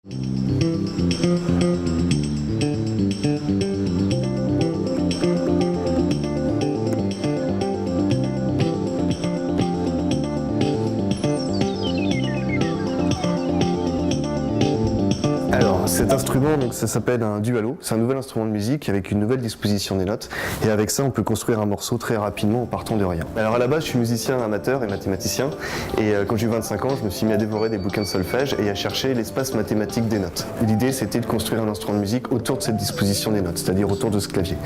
Alors, cet instrument, donc, ça s'appelle un dualo. C'est un nouvel instrument de musique avec une nouvelle disposition des notes. Et avec ça, on peut construire un morceau très rapidement en partant de rien. Alors à la base, je suis musicien amateur et mathématicien. Et quand j'ai eu 25 ans, je me suis mis à dévorer des bouquins de solfège et à chercher l'espace mathématique des notes. L'idée, c'était de construire un instrument de musique autour de cette disposition des notes, c'est-à-dire autour de ce clavier.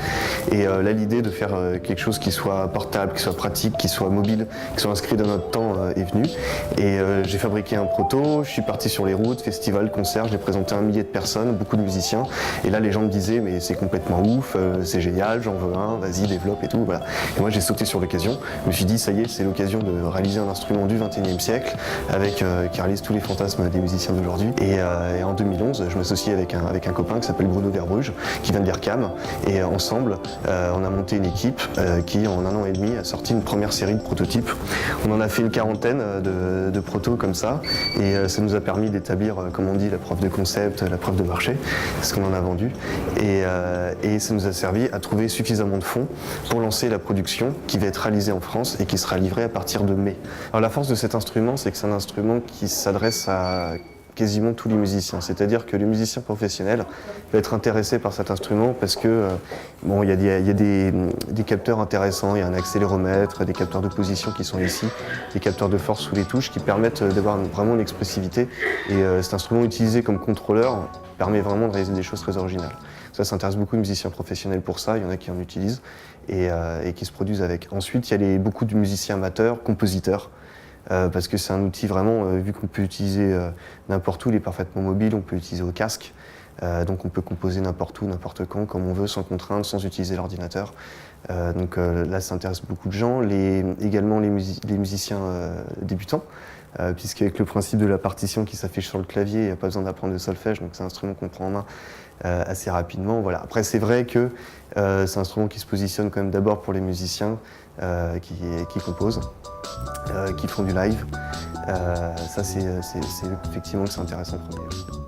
Et là, l'idée de faire quelque chose qui soit portable, qui soit pratique, qui soit mobile, qui soit inscrit dans notre temps est venue. Et j'ai fabriqué un proto, je suis parti sur les routes, festivals, concerts, j'ai présenté un millier de personnes, beaucoup de musiciens. Et là, les gens me disaient, mais c'est complètement ouf, c'est génial, j'en veux un, vas-y, développe et tout. Voilà. Et moi, j'ai sauté sur l'occasion. Je me suis dit, ça y est, c'est l'occasion de réaliser un instrument du XXIe siècle qui réalise tous les fantasmes des musiciens d'aujourd'hui. Et en 2011, je m'associe avec un copain qui s'appelle Bruno Verbrugge, qui vient de l'IRCAM. Et ensemble, on a monté une équipe qui, en 1 an et demi, a sorti une première série de prototypes. On en a fait une quarantaine de protos comme ça. Et ça nous a permis d'établir, comme on dit, la preuve de concept, la preuve de marché, ce qu'on en a vendu. Et ça nous a servi à trouver suffisamment de fonds pour lancer la production qui va être réalisée en France et qui sera livrée à partir de mai. Alors la force de cet instrument, c'est que c'est un instrument qui s'adresse à quasiment tous les musiciens. C'est-à-dire que le musicien professionnel va être intéressé par cet instrument parce que bon, il y a des capteurs intéressants, il y a un accéléromètre, des capteurs de position qui sont ici, des capteurs de force sous les touches qui permettent d'avoir vraiment une expressivité. Et cet instrument utilisé comme contrôleur permet vraiment de réaliser des choses très originales. Ça intéresse beaucoup de musiciens professionnels pour ça, il y en a qui en utilisent et qui se produisent avec. Ensuite, il y a beaucoup de musiciens amateurs, compositeurs, parce que c'est un outil vraiment, vu qu'on peut l'utiliser n'importe où, il est parfaitement mobile, on peut l'utiliser au casque, donc on peut composer n'importe où, n'importe quand, comme on veut, sans contrainte, sans utiliser l'ordinateur. Donc là, ça intéresse beaucoup de gens, également les musiciens débutants, puisqu'avec le principe de la partition qui s'affiche sur le clavier, il n'y a pas besoin d'apprendre le solfège, donc c'est un instrument qu'on prend en main assez rapidement. Voilà. Après, c'est vrai que c'est un instrument qui se positionne quand même d'abord pour les musiciens qui composent, qui font du live. Ça, c'est effectivement que c'est intéressant de prendre.